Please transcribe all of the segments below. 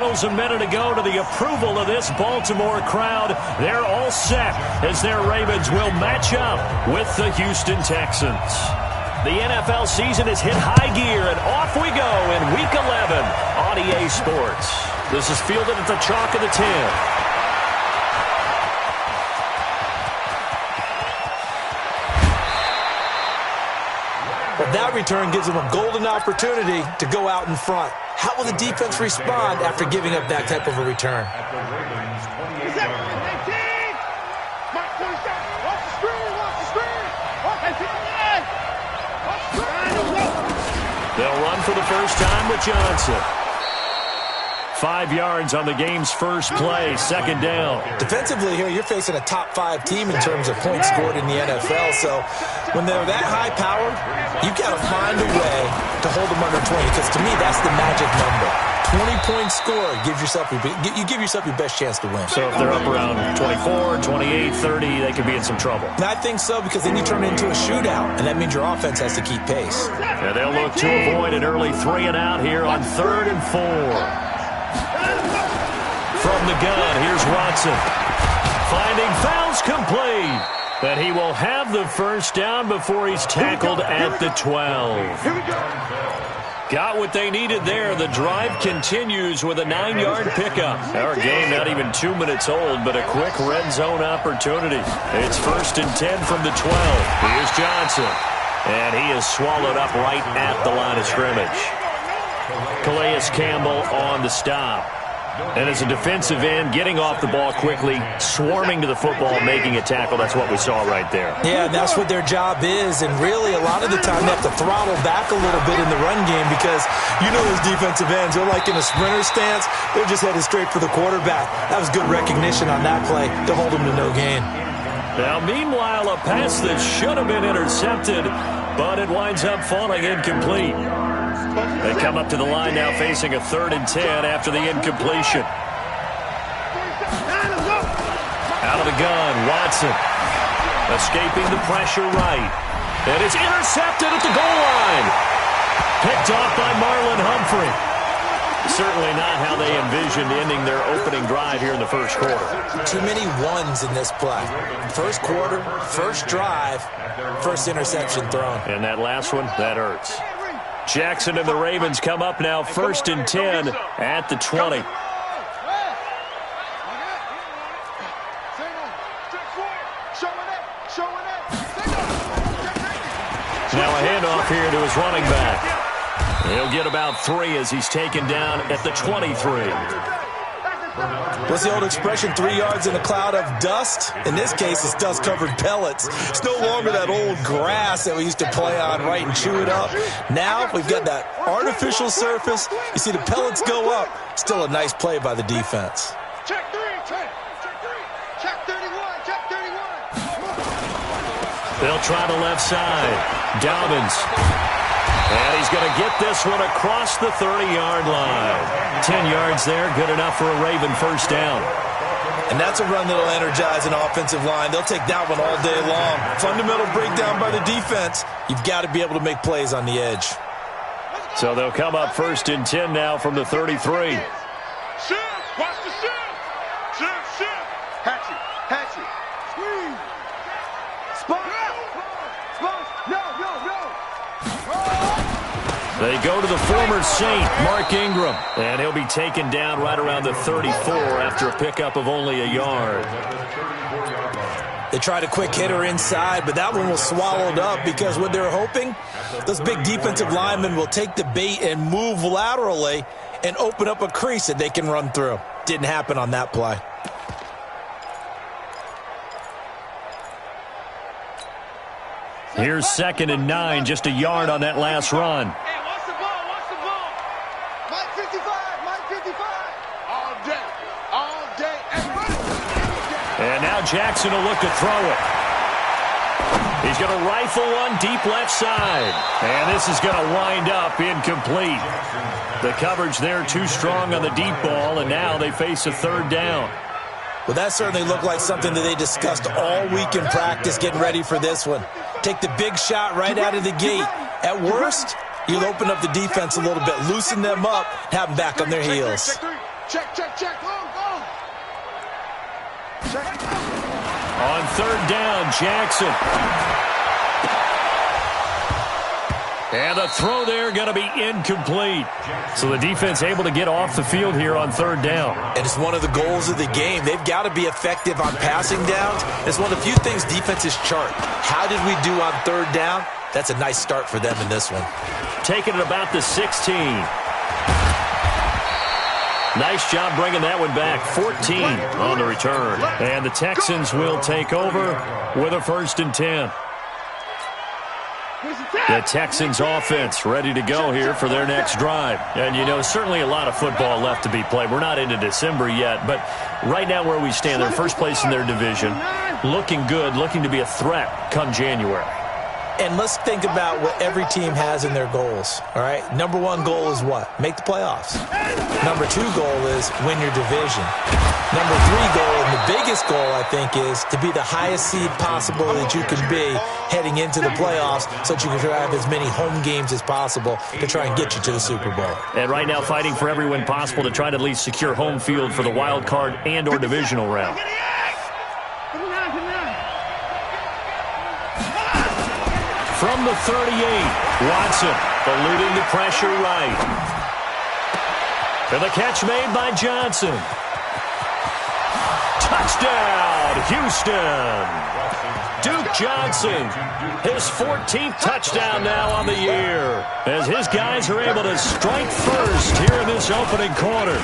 A minute ago to the approval of this Baltimore crowd. They're all set as their Ravens will match up with the Houston Texans. The NFL season has hit high gear, and off we go in Week 11 on EA Sports. This is fielded at the chalk of the 10. Well, that return gives them a golden opportunity to go out in front. How will the defense respond after giving up that type of a return? They'll run for the first time with Johnson. 5 yards on the game's first play, second down. Defensively here, you're facing a top 5 team in terms of points scored in the NFL. So when they're that high powered, you got to find a way to hold them under 20, because to me, that's the magic number. 20-point score, you give yourself your best chance to win. So if they're up around 24, 28, 30, they could be in some trouble. And I think so, because then you turn it into a shootout, and that means your offense has to keep pace. Yeah, they'll look to avoid an early 3 and out here on 3rd and 4. From the gun, here's Watson. Finding fouls complete. But he will have the first down before he's tackled at the 12. Got what they needed there. The drive continues with a 9-yard pickup. Our game not even 2 minutes old, but a quick red zone opportunity. It's 1st and 10 from the 12. Here's Johnson. And he is swallowed up right at the line of scrimmage. Calais Campbell on the stop. And as a defensive end, getting off the ball quickly, swarming to the football, making a tackle, that's what we saw right there. Yeah, and that's what their job is. And really, a lot of the time, they have to throttle back a little bit in the run game, because you know those defensive ends, they're like in a sprinter stance. They're just headed straight for the quarterback. That was good recognition on that play to hold them to no gain. Now, meanwhile, a pass that should have been intercepted, but it winds up falling incomplete. They come up to the line now facing a 3rd and 10 after the incompletion. Out of the gun, Watson. Escaping the pressure right. And it's intercepted at the goal line. Picked off by Marlon Humphrey. Certainly not how they envisioned ending their opening drive here in the first quarter. Too many ones in this play. First quarter, first drive, first interception thrown. And that last one, that hurts. Jackson and the Ravens come up now 1st and 10 at the 20. Now a handoff here to his running back. He'll get about 3 as he's taken down at the 23. What's the old expression, 3 yards in a cloud of dust? In this case, it's dust-covered pellets. It's no longer that old grass that we used to play on, right, and chew it up. Now we've got that artificial surface. You see the pellets go up. Still a nice play by the defense. Check 3, check 31, check 31. They'll try the left side. Dobbins. And he's going to get this one across the 30-yard line. 10 yards there, good enough for a Raven first down. And that's a run that'll energize an offensive line. They'll take that one all day long. Fundamental breakdown by the defense. You've got to be able to make plays on the edge. So they'll come up 1st and 10 now from the 33. Shift, watch the shift. Shift. Hatchet. Squeeze. Spot. No. They go to the former Saint, Mark Ingram, and he'll be taken down right around the 34 after a pickup of only a yard. They tried a quick hitter inside, but that one was swallowed up, because what they're hoping, those big defensive linemen will take the bait and move laterally and open up a crease that they can run through. Didn't happen on that play. Here's 2nd and 9, just a yard on that last run. And now Jackson will look to throw it. He's going to rifle one deep left side. And this is going to wind up incomplete. The coverage there too strong on the deep ball, and now they face a 3rd down. Well, that certainly looked like something that they discussed all week in practice, getting ready for this one. Take the big shot right out of the gate. At worst, you'll open up the defense a little bit, loosen them up, have them back on their heels. Check, check, check. Go, go. Check. On third down, Jackson. And the throw there going to be incomplete. So the defense able to get off the field here on third down. And it's one of the goals of the game. They've got to be effective on passing downs. It's one of the few things defenses chart. How did we do on third down? That's a nice start for them in this one. Taking it about the 16. Nice job bringing that one back. 14 on the return. And the Texans will take over with a 1st and 10. The Texans offense ready to go here for their next drive. And, you know, certainly a lot of football left to be played. We're not into December yet, but right now where we stand, they're first place in their division. Looking good, looking to be a threat come January. And let's think about what every team has in their goals, all right? Number 1 goal is what? Make the playoffs. Number 2 goal is win your division. Number 3 goal, and the biggest goal, I think, is to be the highest seed possible that you can be heading into the playoffs so that you can have as many home games as possible to try and get you to the Super Bowl. And right now fighting for every win possible to try to at least secure home field for the wild card and or divisional round. From the 38, Watson eluding the pressure right. And the catch made by Johnson. Touchdown, Houston. Duke Johnson, his 14th touchdown now on the year, as his guys are able to strike first here in this opening quarter.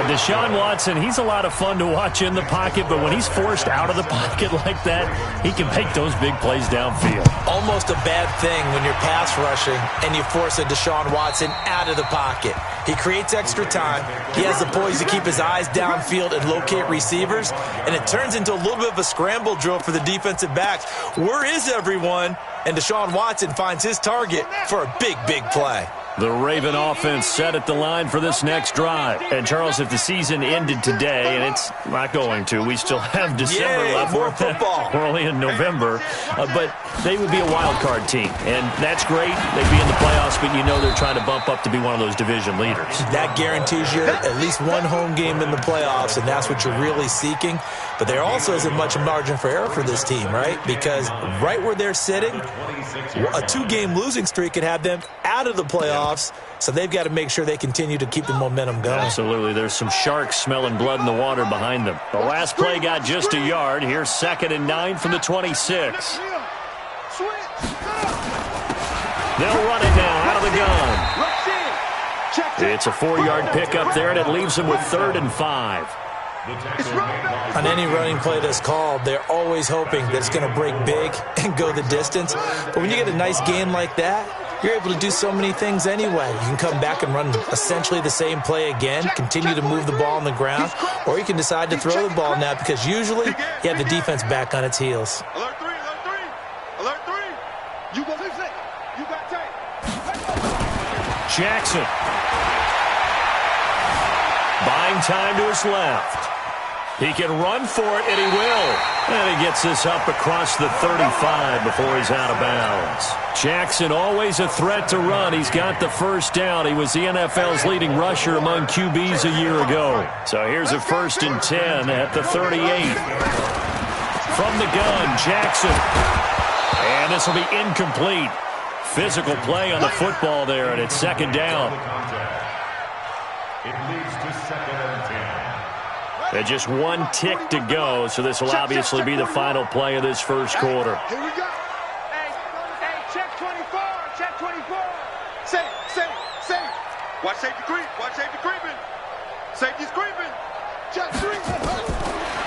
Deshaun Watson, he's a lot of fun to watch in the pocket, but when he's forced out of the pocket like that, he can make those big plays downfield. Almost a bad thing when you're pass rushing and you force a Deshaun Watson out of the pocket. He creates extra time. He has the poise to keep his eyes downfield and locate receivers, and it turns into a little bit of a scramble drill for the defensive backs. Where is everyone? And Deshaun Watson finds his target for a big, big play. The Raven offense set at the line for this next drive. And, Charles, if the season ended today, and it's not going to, we still have December left. More football. We're only in November. But they would be a wild card team. And that's great. They'd be in the playoffs, but you know they're trying to bump up to be one of those division leaders. That guarantees you at least one home game in the playoffs, and that's what you're really seeking. But there also isn't much margin for error for this team, right? Because right where they're sitting, a 2-game losing streak could have them out of the playoffs. So they've got to make sure they continue to keep the momentum going. Absolutely. There's some sharks smelling blood in the water behind them. The last play got just a yard. Here's 2nd and 9 from the 26. They'll run it now out of the gun. It's a 4-yard pickup there, and it leaves them with 3rd and 5. On any running play that's called, they're always hoping that it's going to break big and go the distance. But when you get a nice game like that, you're able to do so many things anyway. You can come back and run essentially the same play again, continue to move the ball on the ground, or you can decide to throw the ball now because usually you have the defense back on its heels. Alert 3, alert 3, alert 3. You go fix it. You got tape. Jackson. Buying time to his left. He can run for it, and he will. And he gets this up across the 35 before he's out of bounds. Jackson, always a threat to run. He's got the first down. He was the NFL's leading rusher among QBs a year ago. So here's a 1st and 10 at the 38. From the gun, Jackson. And this will be incomplete. Physical play on the football there, and it's 2nd down. It leads to 2nd and 10. And just 1 tick to go, so this will obviously be the final play of this first quarter. Here we go. Hey, check 24, check 24. Safe. Watch safety creep, watch safety creeping. Safety's creeping. Check 3.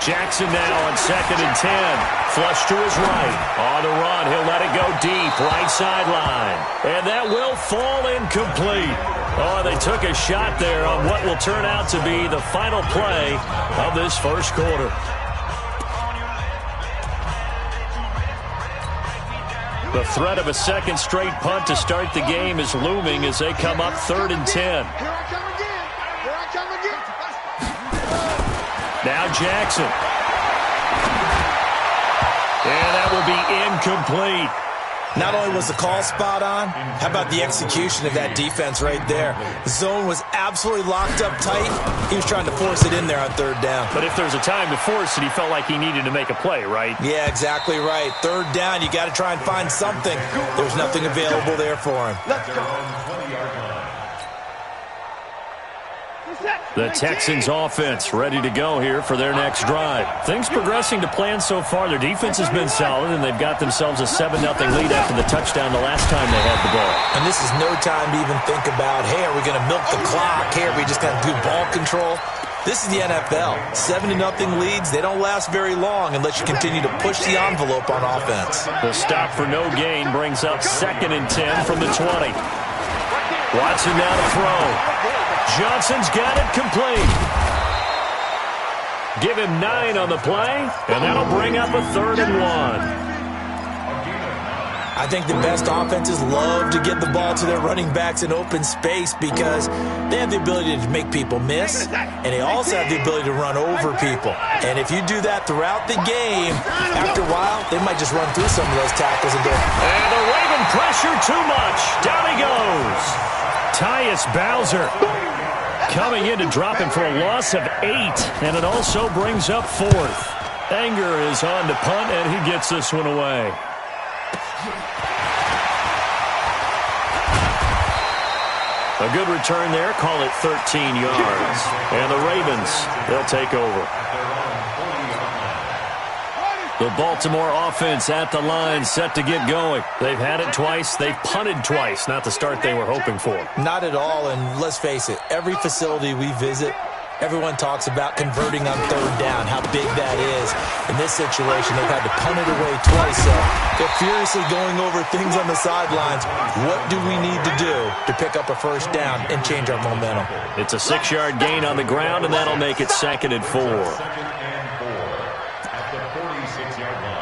Jackson now on 2nd and 10. Flush to his right. On the run, he'll let it go deep, right sideline. And that will fall incomplete. Oh, they took a shot there on what will turn out to be the final play of this first quarter. The threat of a second straight punt to start the game is looming as they come up 3rd and 10. Here I come again. Here I come again. Now Jackson. And that will be incomplete. Not only was the call spot on, how about the execution of that defense right there? The zone was absolutely locked up tight. He was trying to force it in there on third down. But if there's a time to force it, he felt like he needed to make a play, right? Yeah, exactly right. Third down, you got to try and find something. There's nothing available there for him. Let's go. The Texans offense ready to go here for their next drive. Things progressing to plan so far. Their defense has been solid, and they've got themselves a 7-0 lead after the touchdown the last time they had the ball. And this is no time to even think about, hey, are we going to milk the clock? Hey, are we just going to do ball control? This is the NFL. 7-0 leads, they don't last very long unless you continue to push the envelope on offense. The stop for no gain brings up 2nd and 10 from the 20. Watson now to throw. Johnson's got it complete. Give him 9 on the play, and that'll bring up a 3rd and 1. I think the best offenses love to get the ball to their running backs in open space because they have the ability to make people miss, and they also have the ability to run over people. And if you do that throughout the game, after a while, they might just run through some of those tackles and go. And the Raven pressure too much. Down he goes. Tyus Bowser coming in to drop him for a loss of 8, and it also brings up 4th. Anger is on to punt, and he gets this one away. A good return there. Call it 13 yards. And the Ravens, they'll take over. The Baltimore offense at the line, set to get going. They've had it twice. They've punted twice. Not the start they were hoping for. Not at all, and let's face it, every facility we visit, everyone talks about converting on third down, how big that is. In this situation, they've had to punt it away twice, so they're furiously going over things on the sidelines. What do we need to do to pick up a first down and change our momentum? It's a 6-yard gain on the ground, and that'll make it 2nd and 4. At the 46-yard line.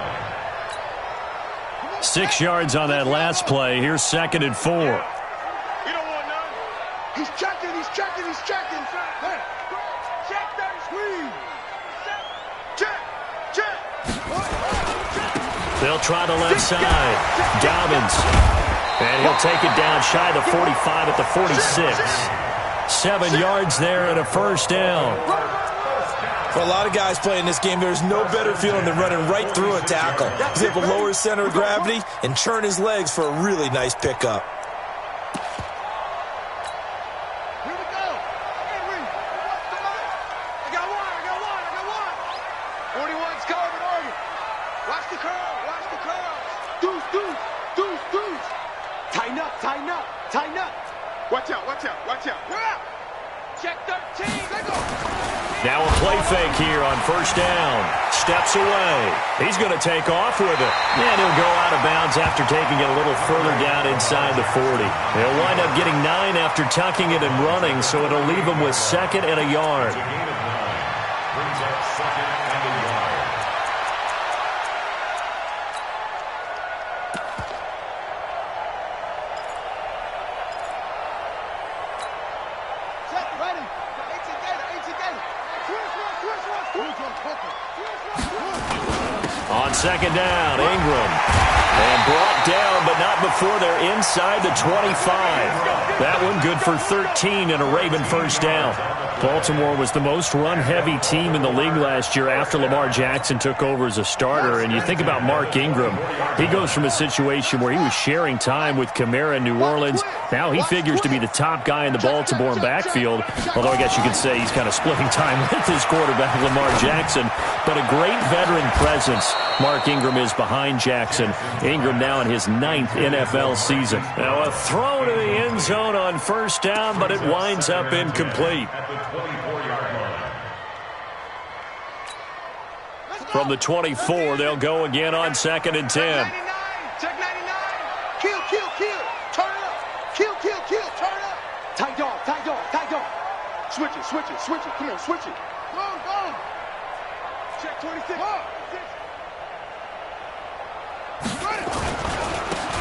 6 yards on that last play. Here's 2nd and 4. You don't want none. He's checking, he's checking, he's checking. Hey. Check that screen. Check, check. They'll try the left side. Dobbins. And he'll take it down shy of the 45 at the 46. 7 yards there and a first down. For a lot of guys playing this game, there's no better feeling than running right through a tackle. He's able to lower his center of gravity and churn his legs for a really nice pickup. Here we go. Henry. I got one, I got one, I got one. 41's coming, Oregon. Watch the curl, watch the curl. Deuce, deuce, deuce, deuce. Tighten up, tighten up, tighten up. Watch out, watch out, watch out. We're out. Check 13. They go. Now a play fake here on first down. Steps away. He's going to take off with it. And he'll go out of bounds after taking it a little further down inside the 40. He'll wind up getting 9 after tucking it and running, so it'll leave him with 2nd and a yard. Brings up 2nd and a yard. Check, ready. 18 gator, 18 gator. On 2nd down, Ingram. And brought down, but not before they're inside the 25. That one good for 13 and a Raven first down. Baltimore was the most run-heavy team in the league last year after Lamar Jackson took over as a starter. And you think about Mark Ingram. He goes from a situation where he was sharing time with Kamara in New Orleans. Now he figures to be the top guy in the Baltimore backfield. Although I guess you could say he's kind of splitting time with his quarterback, Lamar Jackson. But a great veteran presence Mark Ingram is behind Jackson. Ingram now in his 9th NFL season. Now a throw to the end zone on first down, but it winds up incomplete. At the 24-yard line. From the 24, they'll go again on 2nd and 10. Check 99. Kill, kill, kill. Turn it up. Kill, kill, kill. Turn it up. Tight dog, tight dog, tight dog. Switch it, switch it, switch it. Come on, switch it. Go, go. Check 26.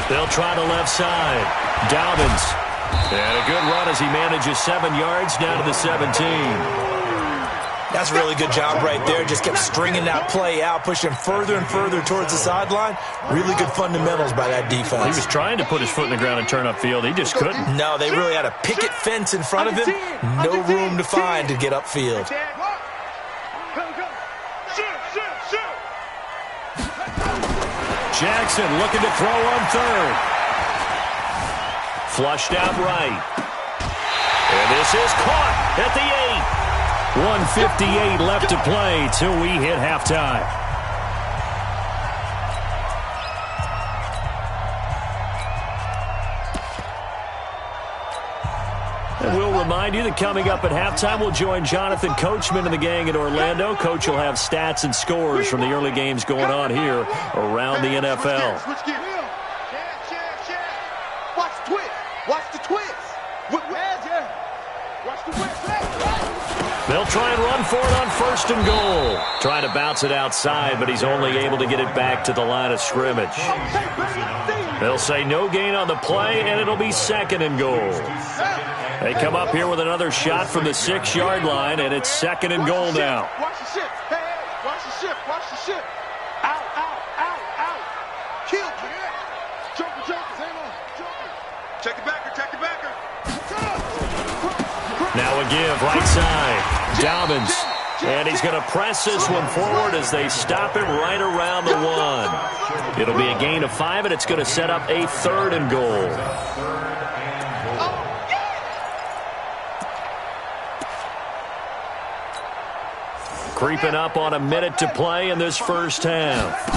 They'll try the left side. Dobbins. And a good run as he manages 7 yards down to the 17. That's a really good job right there. Just kept stringing that play out, pushing further and further towards the sideline. Really good fundamentals by that defense. He was trying to put his foot in the ground and turn upfield. He just couldn't. No, they really had a picket fence in front of him. No room to find to get upfield. Jackson looking to throw on third. Flushed out right. And this is caught at the 8. 1:58 left to play till we hit halftime. And we'll remind you that coming up at halftime, we'll join Jonathan Coachman and the gang in Orlando. Coach will have stats and scores from the early games going on here around the NFL. Switch gears. Watch the twist. Watch the twist. Watch the twist. They'll try and run for it on first and goal. Trying to bounce it outside, but he's only able to get it back to the line of scrimmage. They'll say no gain on the play, and it'll be second and goal. They come up here with another shot from the 6-yard line, and it's second and goal now. Watch the shift. Hey, watch the shift. Watch the shift. Out. Kill. Joker. Check the backer. Now a give, right side. Dobbins. And he's going to press this one forward as they stop him right around the 1. It'll be a gain of 5, and it's going to set up a third and goal. Creeping up on a minute to play in this first half.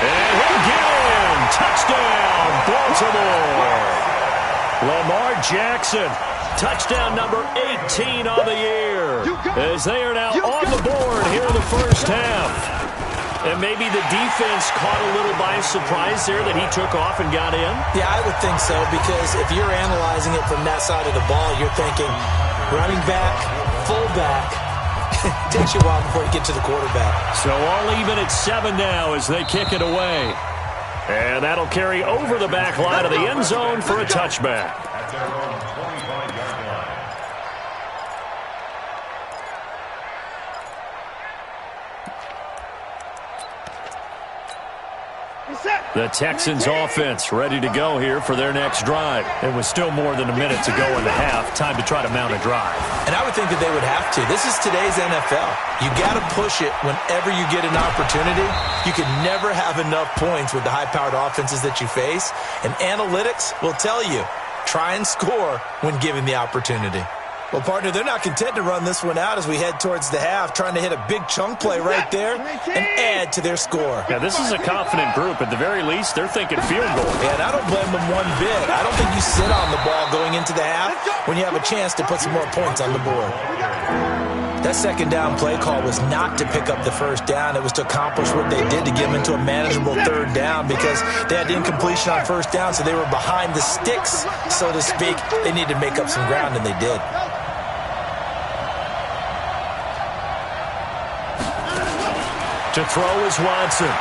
And he'll get in. Touchdown, Baltimore. Lamar Jackson. Touchdown number 18 on the year. As they are now on the board here in the first half. And maybe the defense caught a little by surprise there that he took off and got in. Yeah, I would think so, because if you're analyzing it from that side of the ball, you're thinking running back, fullback. Takes you a while before you get to the quarterback. So all even at 7 now as they kick it away. And that'll carry over the back line of the end zone for a touchback. The Texans offense ready to go here for their next drive. It was still more than a minute to go in the half. Time to try to mount a drive. And I would think that they would have to. This is today's NFL. You got to push it whenever you get an opportunity. You can never have enough points with the high-powered offenses that you face. And analytics will tell you, try and score when given the opportunity. Well, partner, they're not content to run this one out as we head towards the half, trying to hit a big chunk play right there and add to their score. Yeah, this is a confident group. At the very least, they're thinking field goal. Yeah, and I don't blame them one bit. I don't think you sit on the ball going into the half when you have a chance to put some more points on the board. That second down play call was not to pick up the first down. It was to accomplish what they did to get them into a manageable third down because they had incompletion on first down, so they were behind the sticks, so to speak. They needed to make up some ground, and they did. To throw is Watson.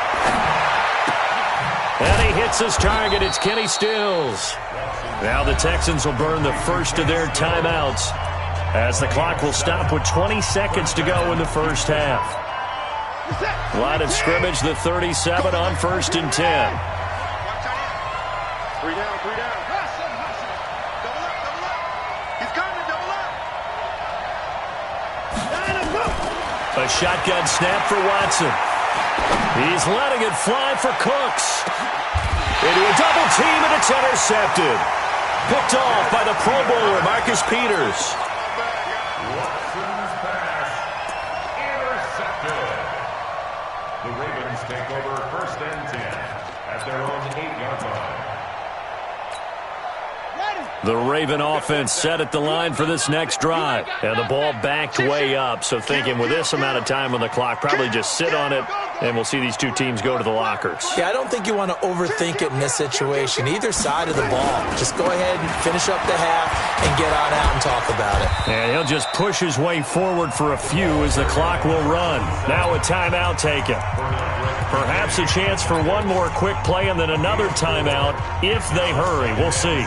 And he hits his target. It's Kenny Stills. Now the Texans will burn the first of their timeouts as the clock will stop with 20 seconds to go in the first half. Line of scrimmage, the 37 on 1st and 10. 3 down. Double up. He's coming, double up. A shotgun snap for Watson. He's letting it fly for Cooks. Into a double team, and it's intercepted. Picked off by the Pro Bowler, Marcus Peters. Watson's pass intercepted. The Ravens take over 1st and 10 at their own 8-yard line. The Raven offense set at the line for this next drive. And the ball backed way up, so thinking with this amount of time on the clock, probably just sit on it, and we'll see these two teams go to the lockers. Yeah, I don't think you want to overthink it in this situation. Either side of the ball. Just go ahead and finish up the half and get on out and talk about it. And he'll just push his way forward for a few as the clock will run. Now a timeout taken. Perhaps a chance for one more quick play and then another timeout if they hurry. We'll see.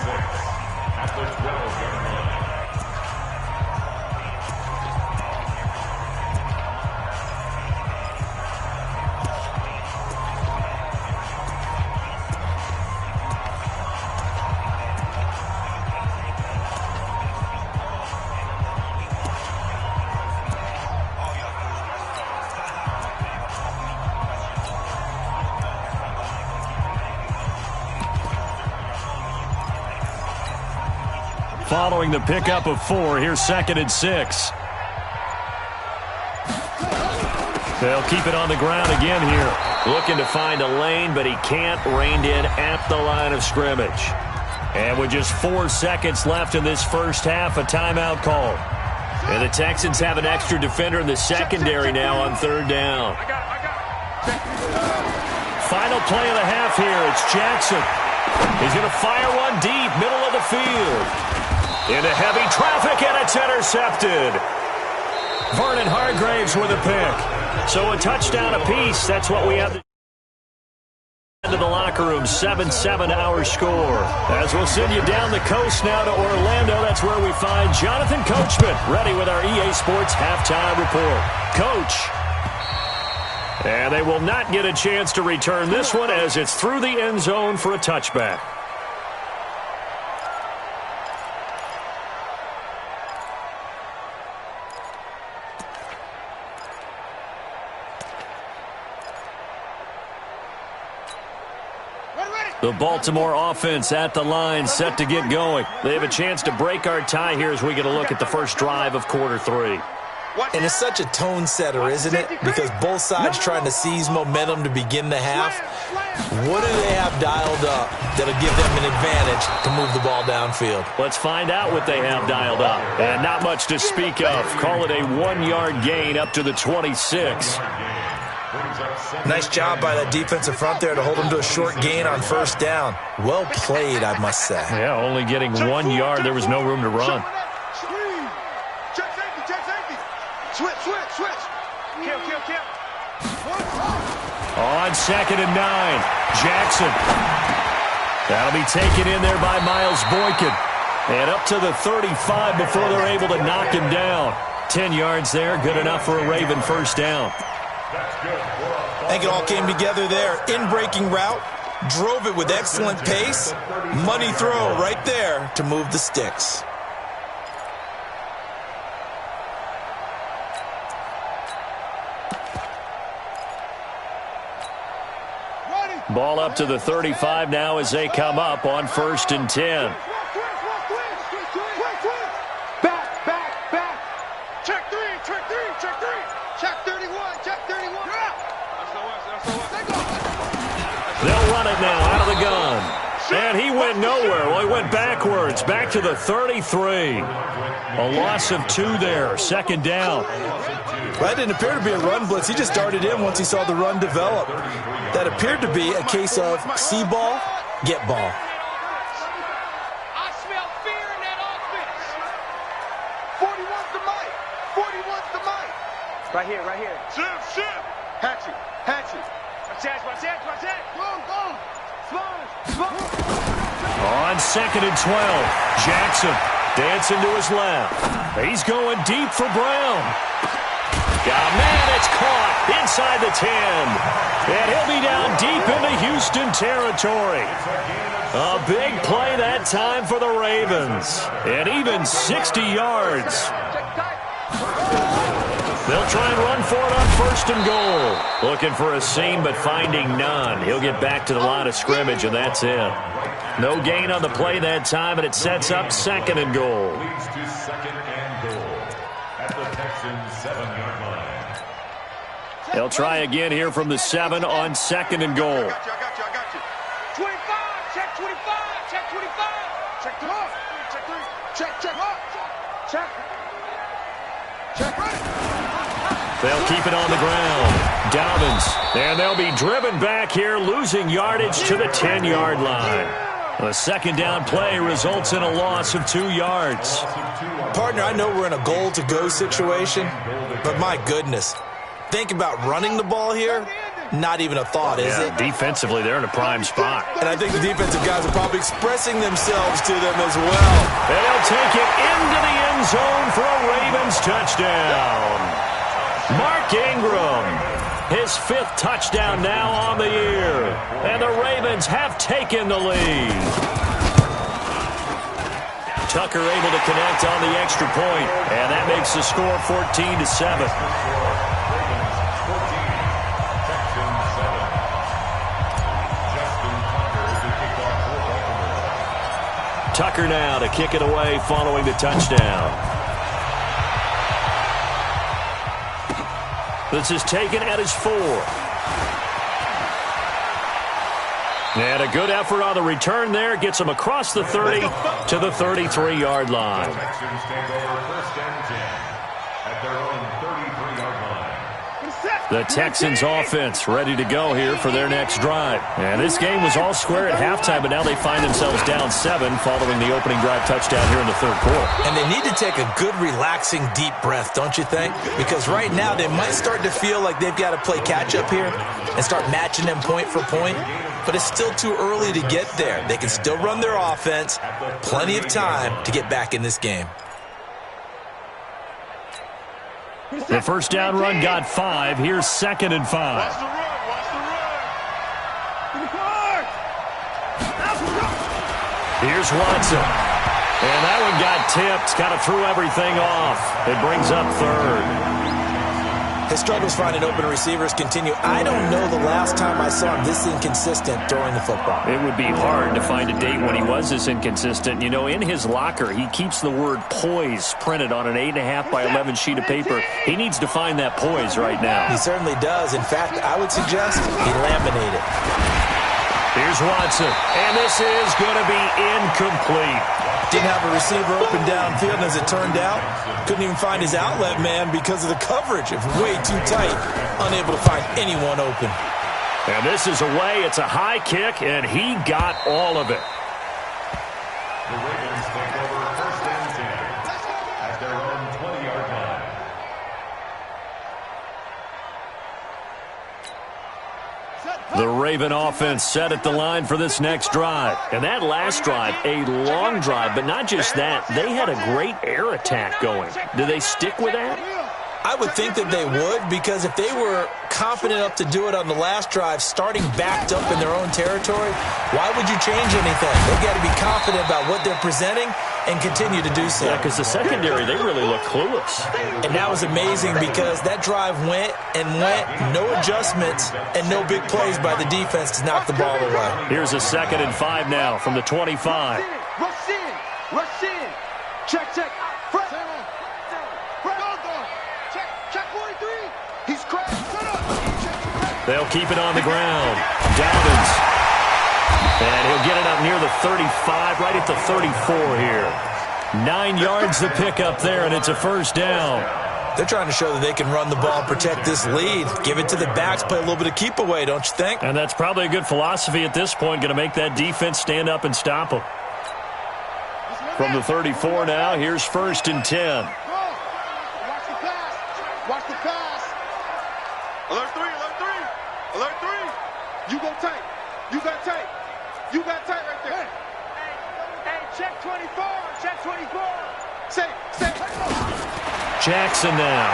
following the pickup of 4. Here's 2nd and 6. They'll keep it on the ground again here. Looking to find a lane, but he can't. Reined in at the line of scrimmage. And with just 4 seconds left in this first half, a timeout call. And the Texans have an extra defender in the secondary now on 3rd down. Final play of the half here. It's Jackson. He's going to fire one deep, middle of the field. Into heavy traffic, and it's intercepted. Vernon Hargraves with a pick. So a touchdown apiece. That's what we have into the locker room. 7-7 our score. As we'll send you down the coast now to Orlando. That's where we find Jonathan Coachman ready with our EA Sports halftime report. Coach. And they will not get a chance to return this one as it's through the end zone for a touchback. The Baltimore offense at the line, set to get going. They have a chance to break our tie here as we get a look at the first drive of quarter 3. And it's such a tone setter, isn't it? Because both sides trying to seize momentum to begin the half. What do they have dialed up that'll give them an advantage to move the ball downfield? Let's find out what they have dialed up. And not much to speak of. Call it a 1-yard gain up to the 26. Nice job by that defensive front there to hold them to a short gain on 1st down. Well played, I must say. Yeah, only getting 1 yard. There was no room to run. Switch. Kill. On 2nd and 9, Jackson. That'll be taken in there by Miles Boykin. And up to the 35 before they're able to knock him down. 10 yards there, good enough for a Raven 1st down. I think it all came together there. In-breaking route, drove it with excellent pace. Money throw right there to move the sticks. Ball up to the 35 now as they come up on 1st and 10. Back. Check three. Check 31. They'll run it now out of the gun. And he went nowhere. Well, he went backwards, back to the 33. A loss of 2 there, 2nd down. That didn't appear to be a run blitz. He just darted in once he saw the run develop. That appeared to be a case of see ball, get ball. I smell fear in that offense. 41's the mic. 41's the mic. Right here. Ship. Hatchet. Watch that. Go. On 2nd and 12, Jackson dancing to his left. He's going deep for Brown. Man, it's caught inside the 10. And he'll be down deep into Houston territory. A big play that time for the Ravens. And even 60 yards. They'll try and run for it on 1st and goal. Looking for a seam, but finding none. He'll get back to the line of scrimmage, and that's it. No gain on the play that time, and it sets up 2nd and goal. Leads to 2nd and goal at the Texans' 7-yard line. They'll try again here from the 7 on 2nd and goal. I got you. 25. Check 25. Check 25. Check 3. Check. They'll keep it on the ground. Dobbins. And they'll be driven back here, losing yardage to the 10-yard line. The 2nd down play results in a loss of 2 yards. Partner, I know we're in a goal-to-go situation, but my goodness. Think about running the ball here. Not even a thought, is it? Defensively, they're in a prime spot. And I think the defensive guys are probably expressing themselves to them as well. And they'll take it into the end zone for a Ravens touchdown. Mark Ingram, his 5th touchdown now on the year. And the Ravens have taken the lead. Tucker able to connect on the extra point, and that makes the score 14-7. Tucker now to kick it away following the touchdown. This is taken at his 4. And a good effort on the return there. Gets him across the 30 to the 33-yard line. The Texans take over first and 10 at their own 33-yard line. The Texans offense ready to go here for their next drive. And this game was all square at halftime, but now they find themselves down 7 following the opening drive touchdown here in the third quarter. And they need to take a good, relaxing, deep breath, don't you think? Because right now they might start to feel like they've got to play catch-up here and start matching them point for point. But it's still too early to get there. They can still run their offense. Plenty of time to get back in this game. The first down run got 5. Here's 2nd and 5. Watch the run. Watch the run. Here's Watson. And that one got tipped. Kind of threw everything off. It brings up 3rd. His struggles finding open receivers continue. I don't know the last time I saw him this inconsistent throwing the football. It would be hard to find a date when he was this inconsistent. You know, in his locker, he keeps the word poise printed on an 8.5 by 11 sheet of paper. He needs to find that poise right now. He certainly does. In fact, I would suggest he laminate it. Here's Watson, and this is going to be incomplete. Didn't have a receiver open downfield, and as it turned out, couldn't even find his outlet man because of the coverage. It was way too tight, unable to find anyone open. And this is away. It's a high kick, and he got all of it. The Ravens take over first and 10 at their own 20-yard line. The Raven offense set at the line for this next drive. And that last drive, a long drive, but not just that. They had a great air attack going. Do they stick with that? I would think that they would, because if they were confident enough to do it on the last drive, starting backed up in their own territory, why would you change anything? They've got to be confident about what they're presenting and continue to do so. Yeah, because the secondary, they really look clueless. And that was amazing because that drive went and went, no adjustments, and no big plays by the defense to knock the ball away. Here's a 2nd and 5 now from the 25. Rush in. Rush in. Check, check. Front. Check 43. He's cracked. Shut up. They'll keep it on the ground. Dobbins. And he'll get it up near the 35, right at the 34 here. 9 yards to pick up there, and it's a first down. They're trying to show that they can run the ball and protect this lead. Give it to the backs, play a little bit of keep away, don't you think? And that's probably a good philosophy at this point, going to make that defense stand up and stop them. From the 34 now, here's 1st and 10. Watch the pass. Watch the pass. Alert 3. Alert 3. Alert 3. You go tight. You got tight. You got tight right there. Hey, check 24. Check 24. Say. Jackson now.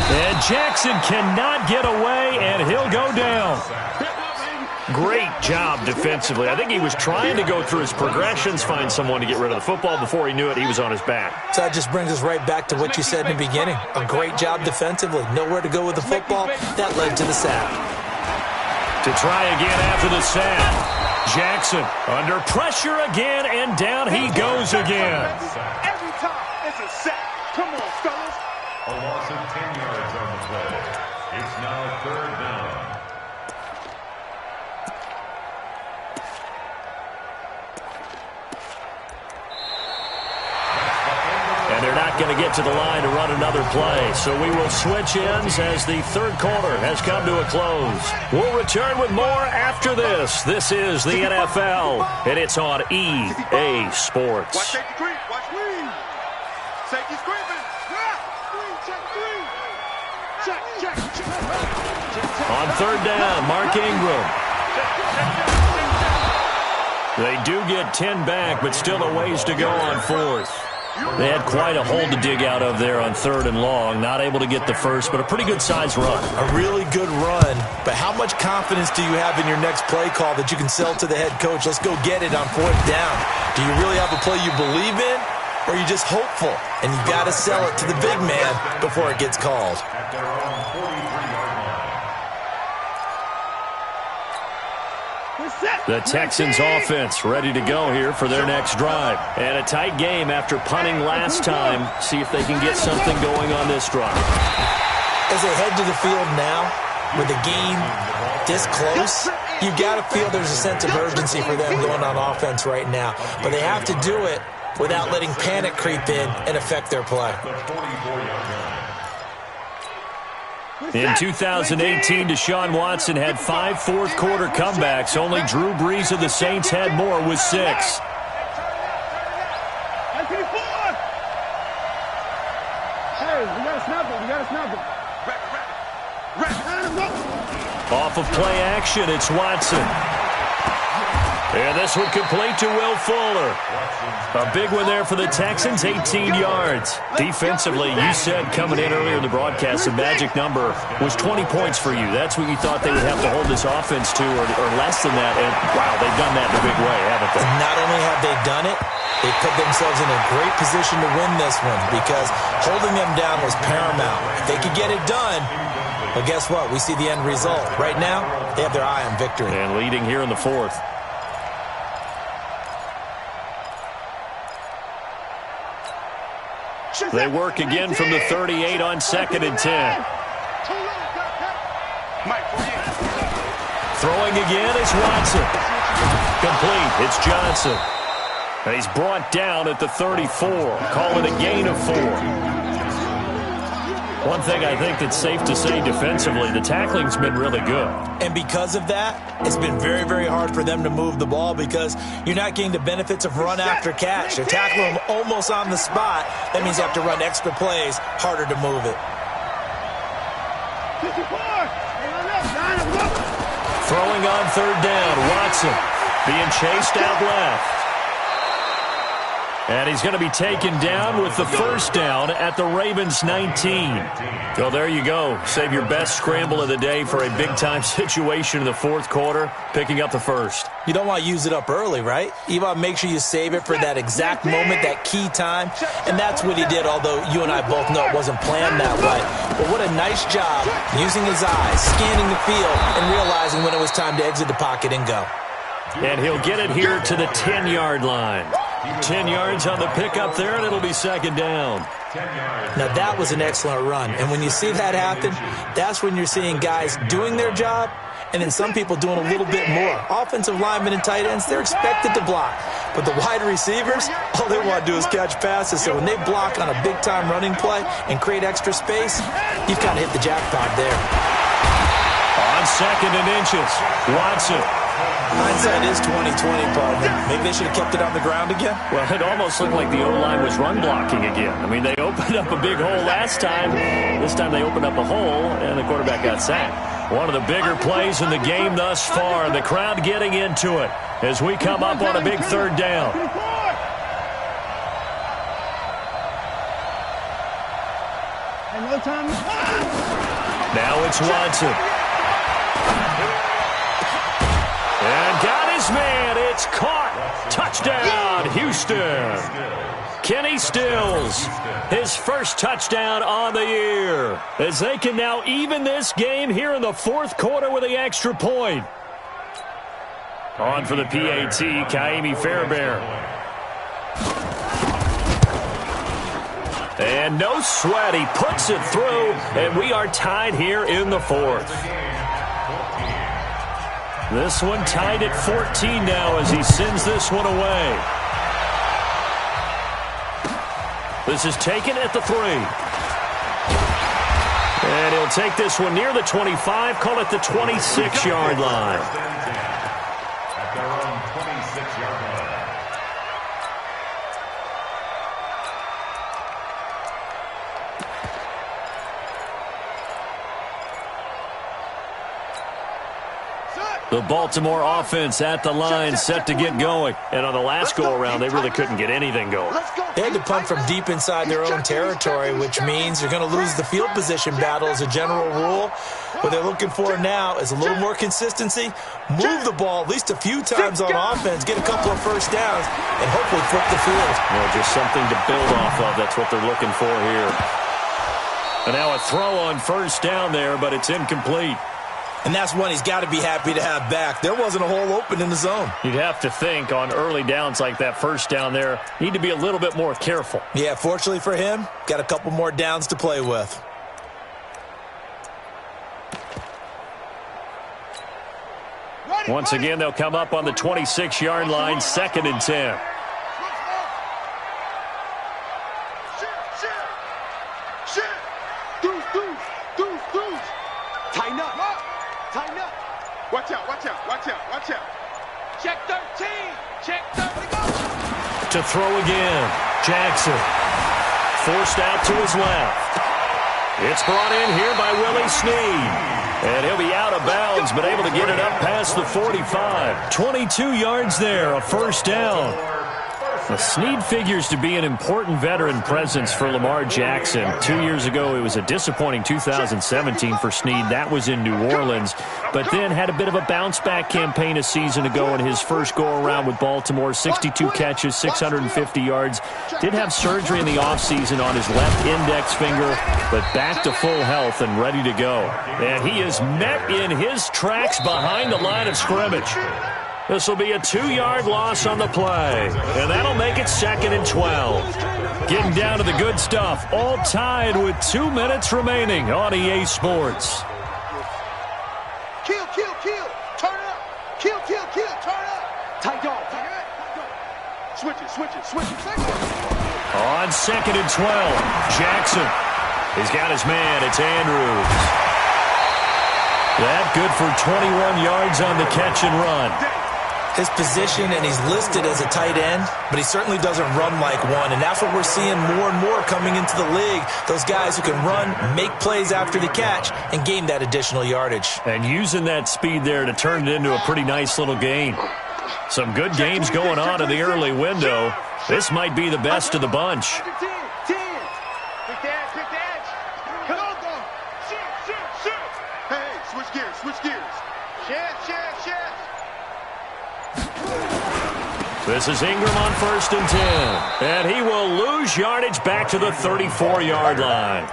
And Jackson cannot get away, and he'll go down. Great job defensively. I think he was trying to go through his progressions, find someone to get rid of the football. Before he knew it, he was on his back. So that just brings us right back to what you said in the beginning. A great job defensively. Nowhere to go with the football. That led to the sack. To try again after the sack. Jackson under pressure again, and down he goes again. Every time it's a sack. Come on, fellas. A loss of 10 yards on the play. It's now 3rd down. And they're not going to get to the line to run another play. So we will switch ends as the third quarter has come to a close. We'll return with more after this. This is the NFL, and it's on EA Sports. Watch safety creep. Watch Lee. Safety's creeping. Check. On 3rd down, Mark Ingram. They do get 10 back, but still a ways to go on 4th. They had quite a hole to dig out of there on 3rd and long. Not able to get the first, but a pretty good size run. A really good run, but how much confidence do you have in your next play call that you can sell to the head coach? Let's go get it on 4th down. Do you really have a play you believe in, or are you just hopeful? And you got to sell it to the big man before it gets called. At their own 43-yard line. The Texans offense ready to go here for their next drive. And a tight game after punting last time. See if they can get something going on this drive. As they head to the field now, with the game this close, you got to feel there's a sense of urgency for them going on offense right now. But they have to do it without letting panic creep in and affect their play. In 2018, Deshaun Watson had 5 fourth-quarter comebacks. Only Drew Brees of the Saints had more with 6. Hey, we got to snap it. We got to snap it. Off of play action, it's Watson. And this one complete to Will Fuller. A big one there for the Texans, 18 yards. Defensively, you said coming in earlier in the broadcast, the magic number was 20 points for you. That's what you thought they would have to hold this offense to, or less than that. And, wow, they've done that in a big way, haven't they? Not only have they done it, they put themselves in a great position to win this one because holding them down was paramount. If they could get it done, well, guess what? We see the end result. Right now, they have their eye on victory. And leading here in the 4th. They work again from the 38 on 2nd and 10. Throwing again is Watson. Complete. It's Johnson. And he's brought down at the 34. Call it a gain of 4. One thing I think that's safe to say defensively, the tackling's been really good. And because of that, it's been very, very hard for them to move the ball because you're not getting the benefits of run after catch. They're tackling them almost on the spot. That means you have to run extra plays, harder to move it. Throwing on 3rd down, Watson being chased out left. And he's going to be taken down with the 1st down at the Ravens 19. Well, there you go. Save your best scramble of the day for a big-time situation in the 4th quarter, picking up the 1st. You don't want to use it up early, right? You want to make sure you save it for that exact moment, that key time. And that's what he did, although you and I both know it wasn't planned that way. But what a nice job using his eyes, scanning the field, and realizing when it was time to exit the pocket and go. And he'll get it here to the 10-yard line. 10 yards on the pickup there, and it'll be 2nd down. Now, that was an excellent run. And when you see that happen, that's when you're seeing guys doing their job and then some people doing a little bit more. Offensive linemen and tight ends, they're expected to block. But the wide receivers, all they want to do is catch passes. So when they block on a big-time running play and create extra space, you've kind of hit the jackpot there. On 2nd and inches, Watson. Hindsight is 20/20, partner. Maybe they should have kept it on the ground again. Well, it almost looked like the O-line was run blocking again. I mean, they opened up a big hole last time. This time they opened up a hole, and the quarterback got sacked. One of the bigger plays in the game thus far. The crowd getting into it as we come up on a big 3rd down. Now it's Watson. And got his man. It's caught. Touchdown, Houston. Kenny Stills, his first touchdown on the year. As they can now even this game here in the 4th quarter with the extra point. On for the PAT, Kaimi Fairbairn. And no sweat, he puts it through, and we are tied here in the 4th. This one tied at 14 now as he sends this one away. This is taken at the 3. And he'll take this one near the 25, call it the 26-yard line. At their own 26-yard line. The Baltimore offense at the line, set to get going. And on the last go-around, they really couldn't get anything going. They had to punt from deep inside their own territory, which means you're going to lose the field position battle as a general rule. What they're looking for now is a little more consistency, move the ball at least a few times on offense, get a couple of first downs, and hopefully flip the field. Well, just something to build off of. That's what they're looking for here. And now a throw on 1st down there, but it's incomplete. And that's one he's got to be happy to have back. There wasn't a hole open in the zone. You'd have to think on early downs like that first down there, need to be a little bit more careful. Yeah, fortunately for him, got a couple more downs to play with. Once again, they'll come up on the 26-yard line, 2nd and 10. Tighten up. Tighten up. Watch out, watch out, watch out, watch out. Check 13. Check 30. To throw again. Jackson. Forced out to his left. It's brought in here by Willie Snead. And he'll be out of bounds, but able to get it up past the 45. 22 yards there, a first down. Well, Snead figures to be an important veteran presence for Lamar Jackson. 2 years ago, it was a disappointing 2017 for Snead. That was in New Orleans, but then had a bit of a bounce-back campaign a season ago in his first go-around with Baltimore. 62 catches, 650 yards. Did have surgery in the offseason on his left index finger, but back to full health and ready to go. And he is met in his tracks behind the line of scrimmage. This will be a 2-yard loss on the play, and that'll make it 2nd and 12. Getting down to the good stuff, all tied with 2 minutes remaining on EA Sports. Kill, kill, kill. Turn up. Kill, kill, kill. Turn up. Tight dog. Switch it, switch it, switch it. On 2nd and 12, Jackson. He's got his man. It's Andrews. That good for 21 yards on the catch and run. His position, and he's listed as a tight end, but he certainly doesn't run like one, and that's what we're seeing more and more coming into the league. Those guys who can run, make plays after the catch, and gain that additional yardage. And using that speed there to turn it into a pretty nice little gain. Some good games going on in the early window. This might be the best of the bunch. Hey, switch gears, switch gears. Shift. This is Ingram on 1st and 10. And he will lose yardage back to the 34-yard line.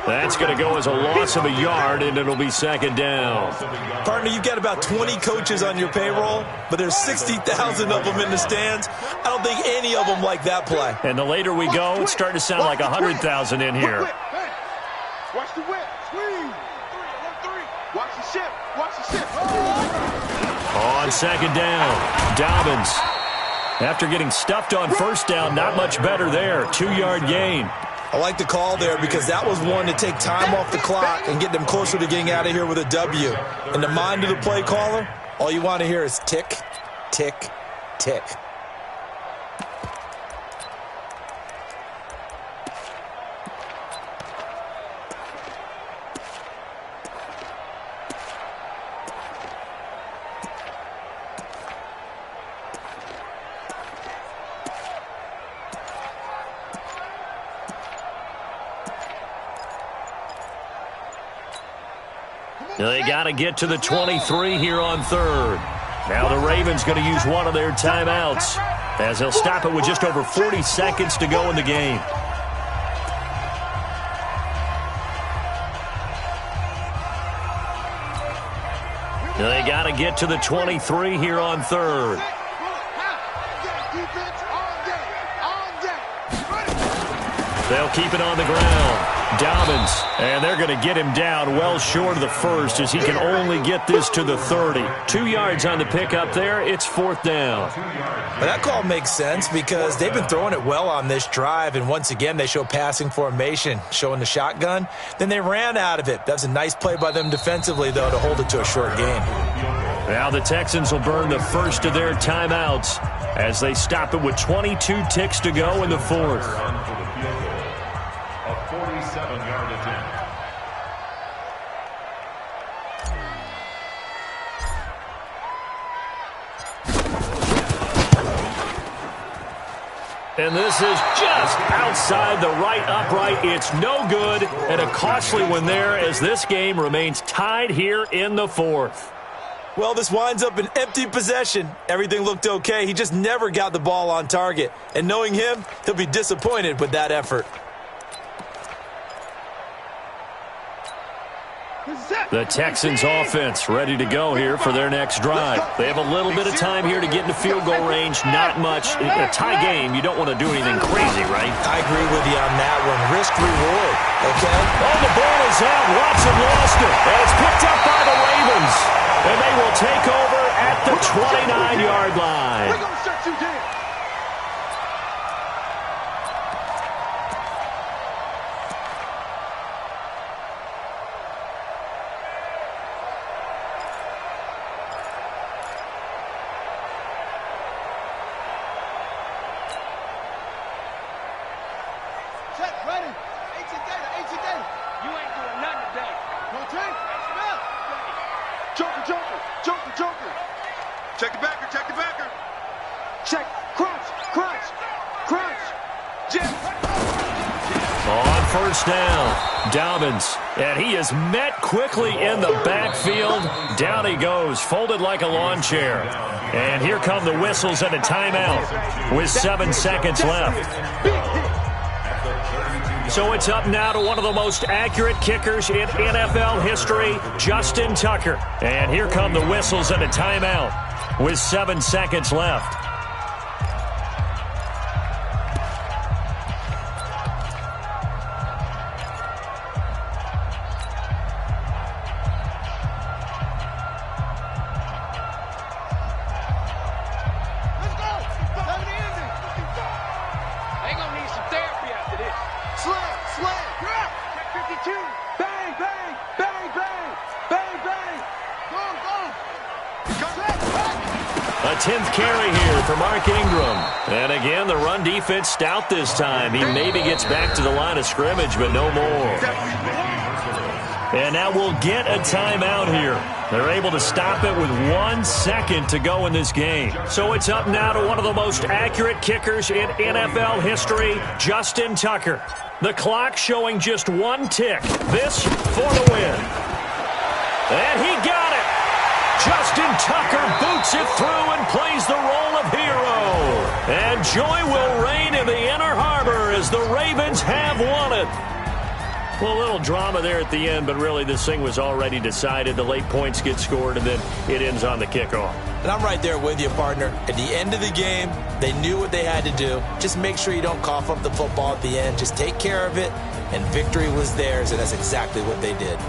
That's going to go as a loss of a yard, and it'll be 2nd down. Partner, you've got about 20 coaches on your payroll, but there's 60,000 of them in the stands. I don't think any of them like that play. And the later we go, it's starting to sound like 100,000 in here. Watch the whip. Squeeze. Watch the ship. Watch the ship. On 2nd down, Dobbins. After getting stuffed on 1st down, not much better there. 2-yard gain. I like the call there because that was one to take time off the clock and get them closer to getting out of here with a W. In the mind of the play caller, all you want to hear is tick, tick, tick. They got to get to the 23 here on 3rd. Now the Ravens going to use one of their timeouts as they'll stop it with just over 40 seconds to go in the game. They got to get to the 23 here on 3rd. They'll keep it on the ground. Dobbins, and they're going to get him down well short of the 1st as he can only get this to the 30. 2 yards on the pickup there. It's 4th down. But that call makes sense because they've been throwing it well on this drive, and once again they show passing formation, showing the shotgun. Then they ran out of it. That's a nice play by them defensively, though, to hold it to a short gain. Now the Texans will burn the first of their timeouts as they stop it with 22 ticks to go in the 4th. A 47-yard attempt. And this is just outside the right upright. It's no good, and a costly one there as this game remains tied here in the 4th. Well, this winds up an empty possession. Everything looked okay. He just never got the ball on target. And knowing him, he'll be disappointed with that effort. The Texans offense ready to go here for their next drive. They have a little bit of time here to get into field goal range. Not much. In a tie game, you don't want to do anything crazy, right? I agree with you on that one. Risk reward, okay? Oh, the ball is out. Watson lost it. And it's picked up by the Ravens. And they will take over at the 29-yard line. We're going to shut you down. Ready. Ancient data. You ain't doing nothing today. No drink. Joker. Check the backer. Check. Crunch. Jim. On first down, Dobbins. And he is met quickly in the backfield. Down he goes, folded like a lawn chair. And here come the whistles and a timeout with 7 seconds left. So it's up now to one of the most accurate kickers in NFL history, Justin Tucker. And here come the whistles and a timeout with 7 seconds left. Let's go. Let me end it. They gonna need some therapy after this. Slam. Check 52. Bang. A 10th carry here for Mark Ingram. And again, the run defense stout this time. He maybe gets back to the line of scrimmage, but no more. And now we'll get a timeout here. They're able to stop it with 1 second to go in this game. So it's up now to one of the most accurate kickers in NFL history, Justin Tucker. The clock showing just 1 tick. This for the win. And he got it. Justin Tucker boots it through and plays the role of hero. And joy will reign in the Inner Harbor as the Ravens have won it. Well, a little drama there at the end, but really this thing was already decided. The late points get scored, and then it ends on the kickoff. And I'm right there with you, partner. At the end of the game, they knew what they had to do. Just make sure you don't cough up the football at the end. Just take care of it, and victory was theirs, and that's exactly what they did.